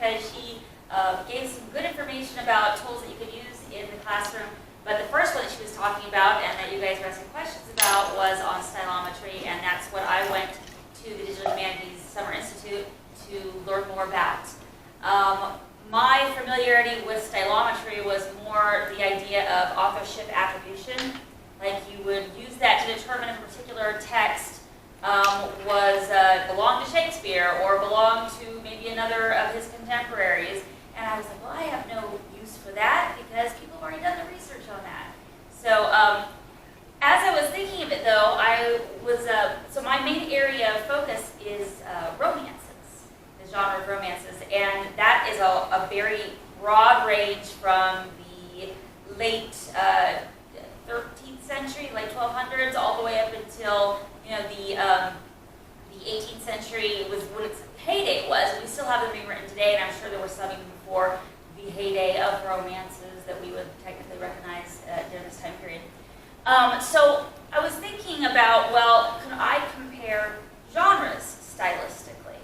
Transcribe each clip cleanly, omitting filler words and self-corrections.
because she gave some good information about tools that you could use in the classroom. But the first one that she was talking about and that you guys were asking questions about was on stylometry, and that's what I went to the Digital Humanities Summer Institute to learn more about. My familiarity with stylometry was more the idea of authorship attribution. Like you would use that to determine if a particular text belonged to Shakespeare or belonged to maybe another of his contemporaries. And I was like, well, I have no use for that because people have already done the research on that. So as I was thinking of it, though, so my main area of focus is romances, the genre of romances, and that is a very broad range from the late 13th century, like 1200s, all the way up until the 18th century was when its heyday was. We still have them being written today, and I'm sure there were some even before the heyday of romances that we would technically recognize during this time period. So I was thinking about, well, can I compare genres stylistically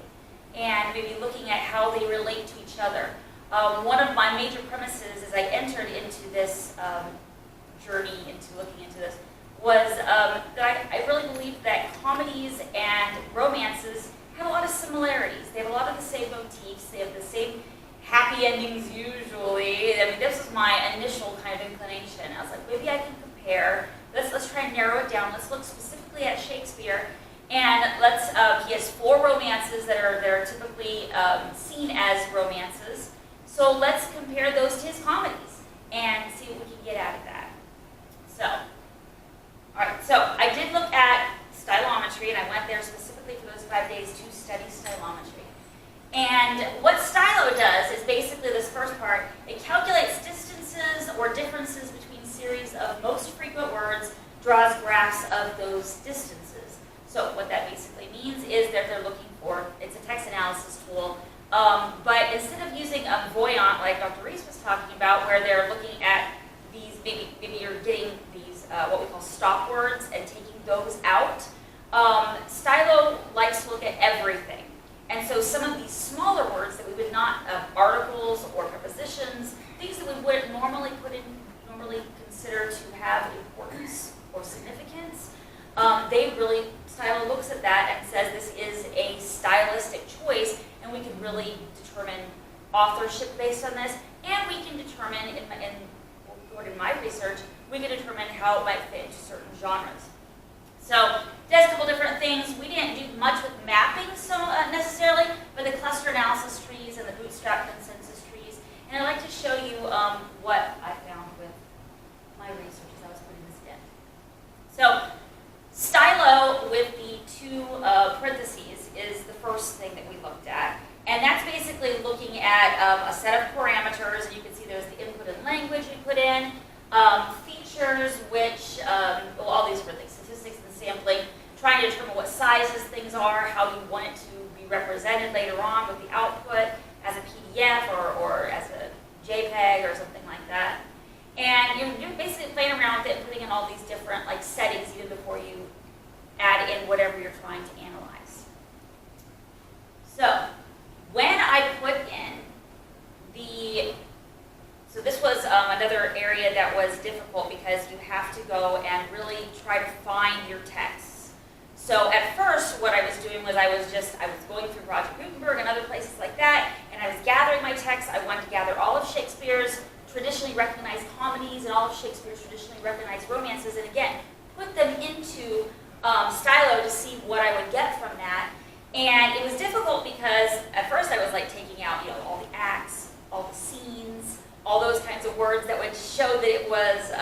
and maybe looking at how they relate to each other? One of my major premises as I entered into this journey into looking into this was that I really believe that comedies and romances have a lot of similarities. They have a lot of the same motifs. They have the same happy endings usually. I mean, this was my initial kind of inclination. I was like, maybe I can compare. Let's try and narrow it down. Let's look specifically at Shakespeare, and he has 4 romances that are typically seen as romances. So let's compare those to his comedies and see what we can get out of that. So, all right. So I did look at stylometry, and I went there specifically for those 5 days to study stylometry. And what stylo does is basically this first part. It calculates distances or differences between series of most frequent words, draws graphs of those distances. So what that basically means is that they're looking for, it's a text analysis tool, but instead of using a voyant like Dr. Reese was talking about, where they're looking at these, maybe you're getting these what we call stop words and taking those out, stylo likes to look at everything. And so some of these smaller words that we would not, articles or prepositions, things that we would normally consider to have importance or significance, stylo looks at that and says this is a stylistic choice, and we can really determine authorship based on this, and we can determine, in my research, we can determine how it might fit into certain genres. So it does a couple different things. We didn't do much with mapping necessarily, but the cluster analysis trees and the bootstrap consensus trees. And I'd like to show you what I found with my research as I was putting this in. So stylo with the 2 parentheses is the first thing that we looked at. And that's basically looking at a set of parameters. And you can see there's the input and language we put in, features, which, all these different things, statistics and sampling, trying to determine what sizes things are, how you want it to be represented later on with the output as a PDF or as a JPEG or something like that. And you're basically playing around with it and putting in all these different settings even before you add in whatever you're trying to analyze. So when I put in so this was another area that was difficult because you have to go and really try to find your texts. So at first, what I was doing was I was going through Roger Gutenberg and other places like that, and I was gathering my texts. I wanted to gather all of Shakespeare's traditionally recognized comedies and all of Shakespeare's traditionally recognized romances, and again, put them into stylo to see what I would get from that. And it was difficult because at first I was taking out all the acts, all the scenes, all those kinds of words that would show that it was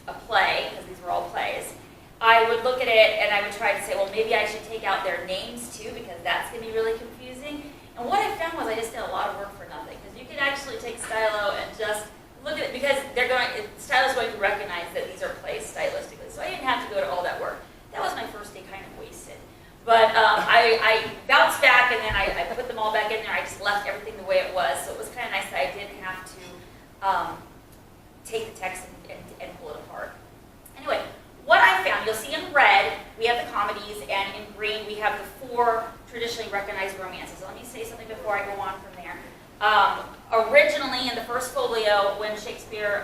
a play, because these were all plays. I would look at it and I would try to say, well, maybe I should take out their names too, because that's going to be really confusing. And what I found was I just did a lot of work for nothing, because you could actually take stylo and just look at it, because stylo is going to recognize that these are plays stylistically. So I didn't have to go to all that work. That was my first day kind of wasted. But I bounced back, and then I put them all back in there. I just left everything the way it was. So it was kind of nice that I didn't have to take the text and pull it apart. Anyway, what I found, you'll see in red, we have the comedies, and in green we have the 4 traditionally recognized romances. Let me say something before I go on from there. Originally, in the first folio, when Shakespeare,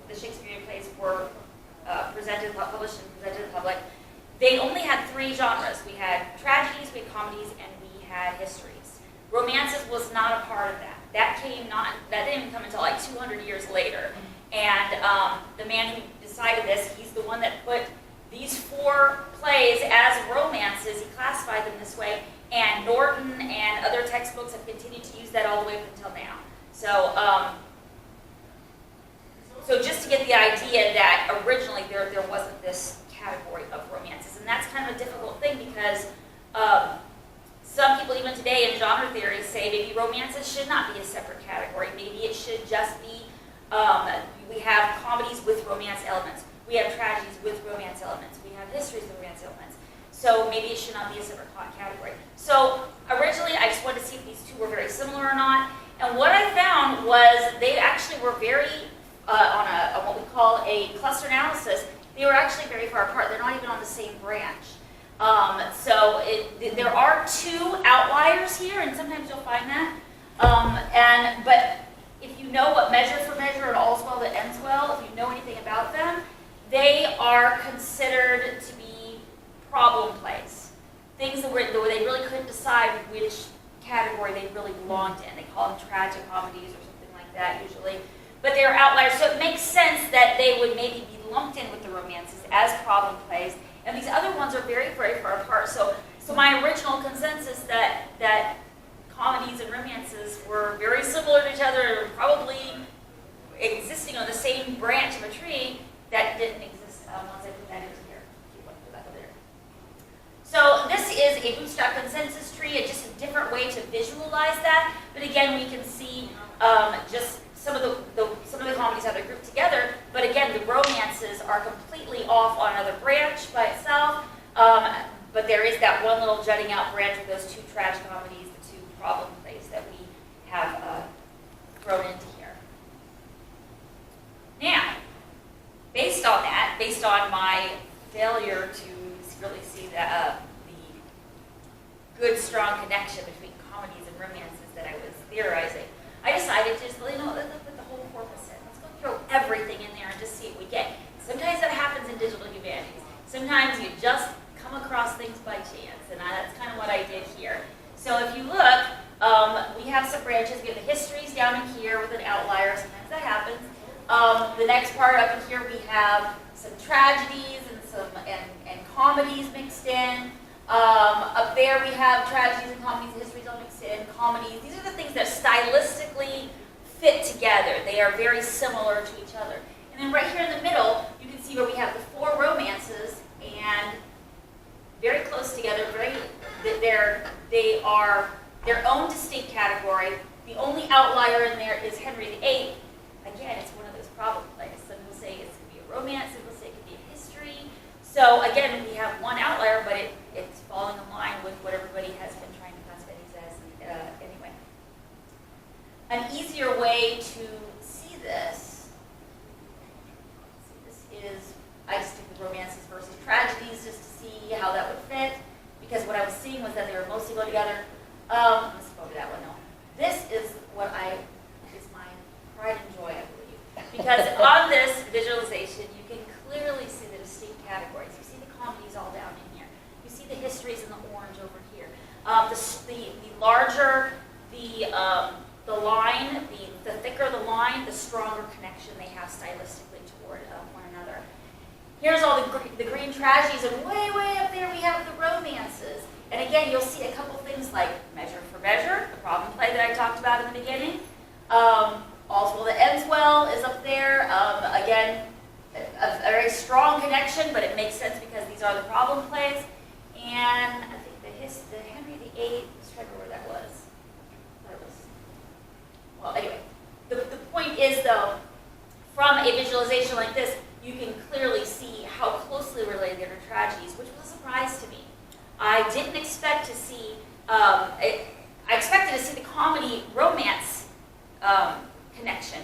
the Shakespearean plays were presented, published and presented to the public, they only had 3 genres. We had tragedies, we had comedies, and we had histories. Romances was not a part of that. That didn't come until like 200 years later. And the man who decided this, he's the one that put these 4 plays as romances. He classified them this way, and Norton and other textbooks have continued to use that all the way up until now. So, so just to get the idea that originally there wasn't this category of romances, and that's kind of a difficult thing because some people even today in genre theory say maybe romances should not be a separate category. Maybe it should just be, we have comedies with romance elements. We have tragedies with romance elements. We have histories with romance elements. So maybe it should not be a separate category. So originally I just wanted to see if these 2 were very similar or not. And what I found was they actually were very, on what we call a cluster analysis, they were actually very far apart. They're not even on the same branch. There are 2 outliers here, and sometimes you'll find that. But if you know what Measure for Measure and All's Well That Ends Well, if you know anything about them, they are considered to be problem plays. Things where they really couldn't decide which category they really belonged in. They call them tragic comedies or something like that usually. But they're outliers, so it makes sense that they would maybe be lumped in with the romances as problem plays. And these other ones are very, very far apart. So my original consensus that comedies and romances were very similar to each other, probably existing on the same branch of a tree, that didn't exist once I put that into here. Keep one, put that over there. So this is a bootstrap consensus tree. It's just a different way to visualize that. But again, we can see just some of the comedies how they're grouped together. But again, the romances are completely off on another branch by itself. But there is that one little jutting out branch with those 2 tragic comedies, the 2 problem plays that we have thrown into here. Now, based on that, based on my failure to really see the good, strong connection between comedies and romances that I was theorizing, I decided to just, let's put the whole corpus in. Let's go throw everything in there and just see what we get. Sometimes that happens in digital humanities. Sometimes you just come across things by chance, and that's kind of what I did here. So if you look, we have some branches. We have the histories down in here with an outlier. Sometimes that happens. The next part up in here, we have some tragedies and comedies mixed in. Up there we have tragedies and comedies, histories all mixed in, comedies. These are the things that stylistically fit together. They are very similar to each other. And then right here in the middle, you can see where we have the 4 romances, and very close together. They are their own distinct category. The only outlier in there is Henry VIII. Again, it's one of those problem plays. Some will say it's going to be a romance, some will say it could be a history. So again, we have one outlier, but it's falling in line with what everybody has been trying to classify these as anyway. An easier way to see this is, I just took the romances versus tragedies just to see how that would fit, because what I was seeing was that they were mostly go together. Let's go to that one now. This is is my pride and joy, I believe. Because on this visualization, you can clearly see the distinct categories. You see the comedies all down in here. You see the histories in the orange over here. The larger the line, the thicker the line, the stronger connection they have stylistically toward one another. Here's all the green tragedies, and way, way up there we have the romances. And again, you'll see a couple things like Measure for Measure, the problem play that I talked about in the beginning. All's Well That Ends Well is up there. Again, a very strong connection, but it makes sense because these are the problem plays. And I think the Henry VIII, let's try to remember where that was. Well, anyway, the point is, though, from a visualization like this, you can clearly see how closely related they are to tragedies, which was a surprise to me. I didn't expect to see, I expected to see the comedy-romance connection,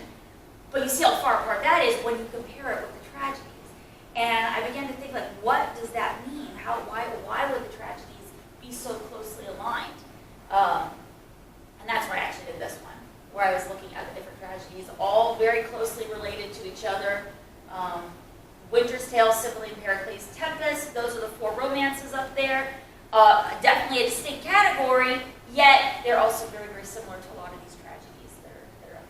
but you see how far apart that is when you compare it with the tragedies. And I began to think, like, what does that mean? why would the tragedies be so closely aligned? And that's where I actually did this one, where I was looking at the different tragedies, all very closely related to each other. Winter's Tale, Symphony and Pericles, Tempest, those are the 4 romances up there. Definitely a distinct category, yet they're also very, very similar to a lot of these tragedies that are up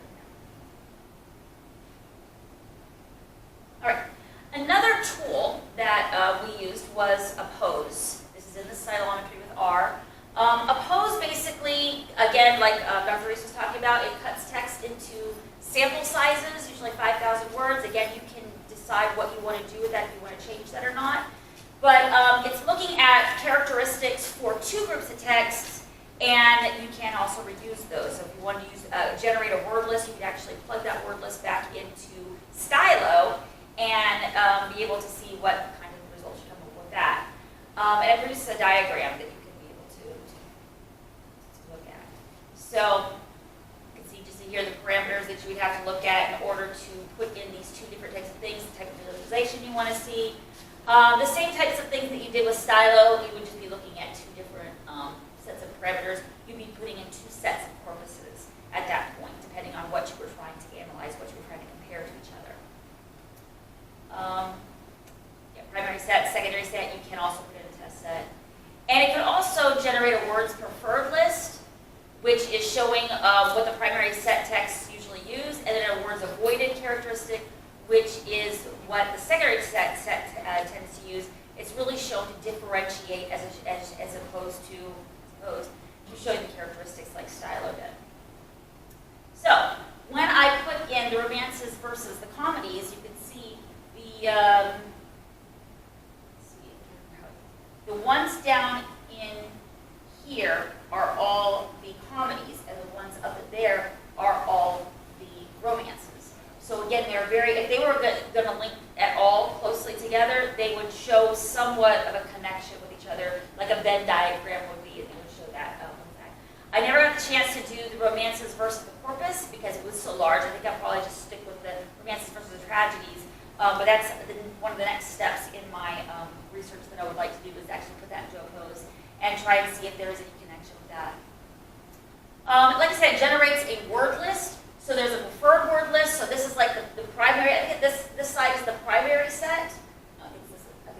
in there. All right, another tool that we used was Oppose. This is in the stylometry with R. Oppose basically, again, like Dr. Reese was talking about, it cuts text into sample sizes, usually 5,000 words. Again, you can decide what you want to do with that, if you want to change that or not. But it's looking at characteristics for 2 groups of texts, and you can also reuse those. So if you want to use generate a word list, you can actually plug that word list back into Stylo and be able to see what kind of results you come up with that. And it produces a diagram that you can be able to look at. So you can see just here the parameters that you would have to look at in order to put in these 2 different types of things, the type of visualization you want to see. The same types of things that you did with Stylo, you would just be looking at 2 different sets of parameters. You'd be putting in 2 sets of corpuses at that point, depending on what you were trying to analyze, what you were trying to compare to each other. Primary set, secondary set, you can also put in a test set. And it can also generate a words preferred list, which is showing what the primary set texts usually use, and then a words avoided characteristic, which is what the secondary set tends to use. It's really shown to differentiate as opposed to showing the characteristics like Stylo did. So when I put in the romances versus the comedies, you can see the ones down in here are all the comedies, and the ones up there are all the romances. So again, they're if they were going to link at all closely together, they would show somewhat of a connection with each other, like a Venn diagram would be, and they would show that. I never got the chance to do the romances versus the corpus because it was so large. I think I'll probably just stick with the romances versus the tragedies. But that's one of the next steps in my research that I would like to do, is actually put that into Oppose and try and see if there is any connection with that. Like I said, it generates a word list. So there's a preferred word list. So this is like the primary. I think this side is the primary set. No, I think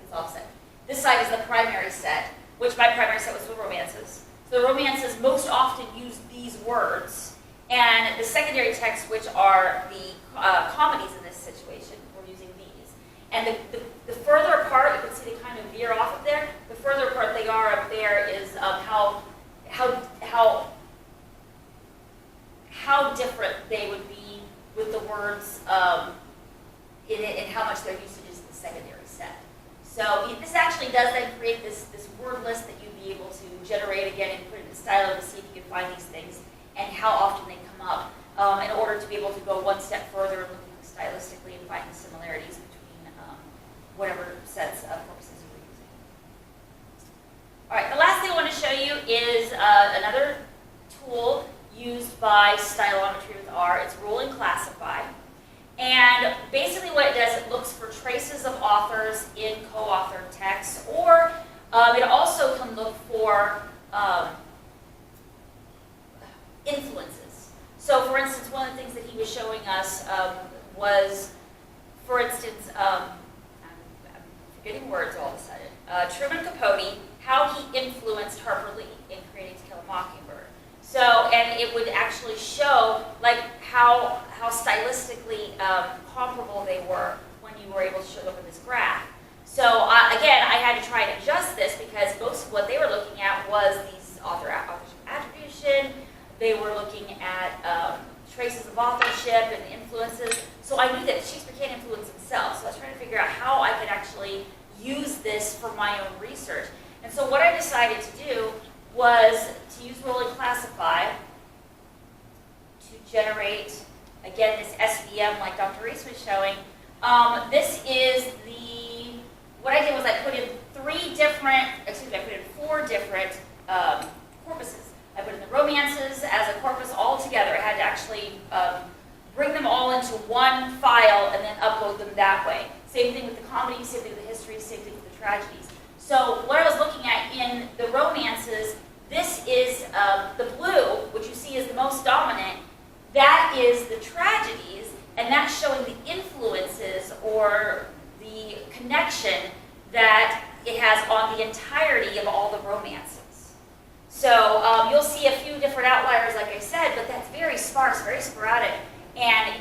it's offset. This side is the primary set, which my primary set was the romances. So the romances most often use these words, and the secondary texts, which are the comedies in this situation, we're using these. And the further apart, you can see they kind of veer off of there. The further apart they are up there is how different they would be with the words in it, and how much their usage is in the secondary set. So this actually does then create this word list that you'd be able to generate again and put it in Stylo to see if you can find these things and how often they come up in order to be able to go one step further and looking stylistically and finding similarities between whatever sets of corpuses you were using. All right, the last thing I want to show you is another tool used by Stylometry with R. It's Rule and Classify. And basically what it does, it looks for traces of authors in co-authored texts, or it also can look for influences. So for instance, one of the things that he was showing us was, for instance, I'm forgetting words all of a sudden, Truman Capote, how he influenced Harper Lee in creating To Kill a Mockingbird. So, and it would actually show like how stylistically comparable they were when you were able to show them in this graph. So again, I had to try and adjust this because most of what they were looking at was these authorship attribution. They were looking at traces of authorship and influences. So I knew that Shakespeare can't influence himself. So I was trying to figure out how I could actually use this for my own research. And so what I decided to do was to use Rule and Classify to generate, again, this SVM like Dr. Reese was showing. This is what I did was I put in I put in 4 different corpuses. I put in the romances as a corpus all together. I had to actually bring them all into one file and then upload them that way. Same thing with the comedies, same thing with the histories, same thing with the tragedies. So what I was looking at in the romances, this is the blue, which you see is the most dominant. That is the tragedies, and that's showing the influences or the connection that it has on the entirety of all the romances. So you'll see a few different outliers, like I said, but that's very sparse, very sporadic. And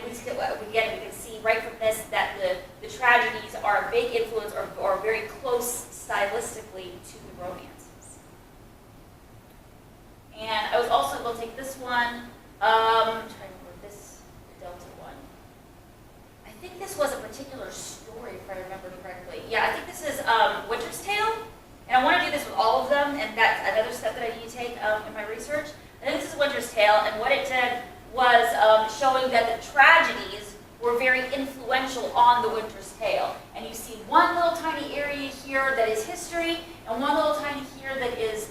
again, we can see right from this that the tragedies are a big influence or very close stylistically to the romances. And I was also able to take this one. I'm trying to remember this Delta one. I think this was a particular story, if I remember correctly. Yeah, I think this is Winter's Tale. And I want to do this with all of them, and that's another step that I need to take in my research. I think this is Winter's Tale, and what it did was showing that the tragedies were very influential on the Winter's Tale. And you see one little tiny area here that is history, and one little tiny here that is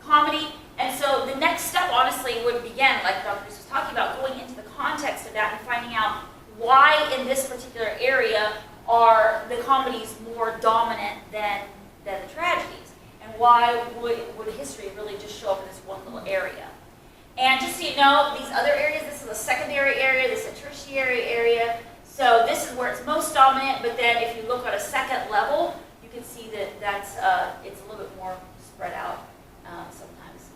comedy. And so the next step, honestly, would begin, like Dr. Bruce was talking about, going into the context of that and finding out why in this particular area are the comedies more dominant than the tragedies, and why would history really just show up in this one little area. And just so you know, these other areas, this is a secondary area, this is a tertiary area, so this is where it's most dominant, but then if you look at a second level, you can see that that's it's a little bit more spread out sometimes.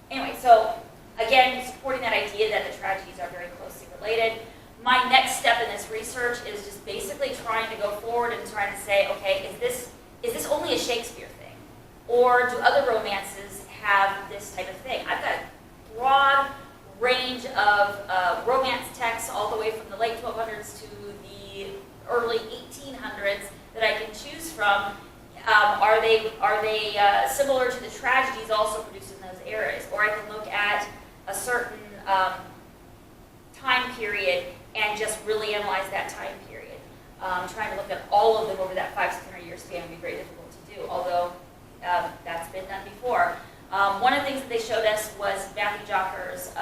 Anyway, so again, supporting that idea that the tragedies are very closely related. My next step in this research is just basically trying to go forward and trying to say, okay, is this only a Shakespeare thing? Or do other romances have this type of thing? I've got a broad range of romance texts all the way from the late 1200s to the early 1800s that I can choose from. Are they similar to the tragedies also produced in those eras? Or I can look at a certain time period and just really analyze that time period. Trying to look at all of them over that 500-600-year span would be very difficult to do, although that's been done before. One of the things that they showed us was Matthew Jocker's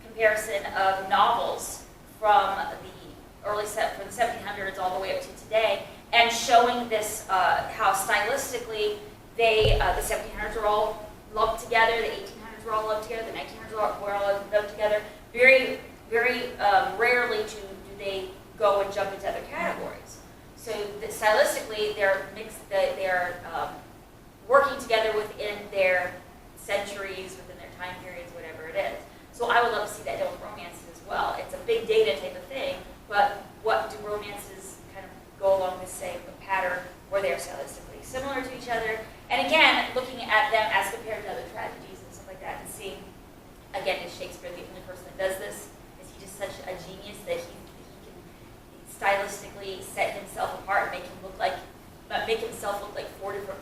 comparison of novels from the from the 1700s all the way up to today, and showing this how stylistically the 1700s are all lumped together, the 1800s were all lumped together, the 1900s were all lumped together. Very rarely do they go and jump into other categories. So stylistically, they're mixed. They're working together within their centuries, within their time periods, whatever it is. So I would love to see that done with romances as well. It's a big data type of thing, but what do romances kind of go along the same pattern where they are stylistically similar to each other? And again, looking at them as compared to other tragedies and stuff like that, and seeing, again, is Shakespeare the only person that does this? Is he just such a genius that he can stylistically set himself apart and make himself look like 4 different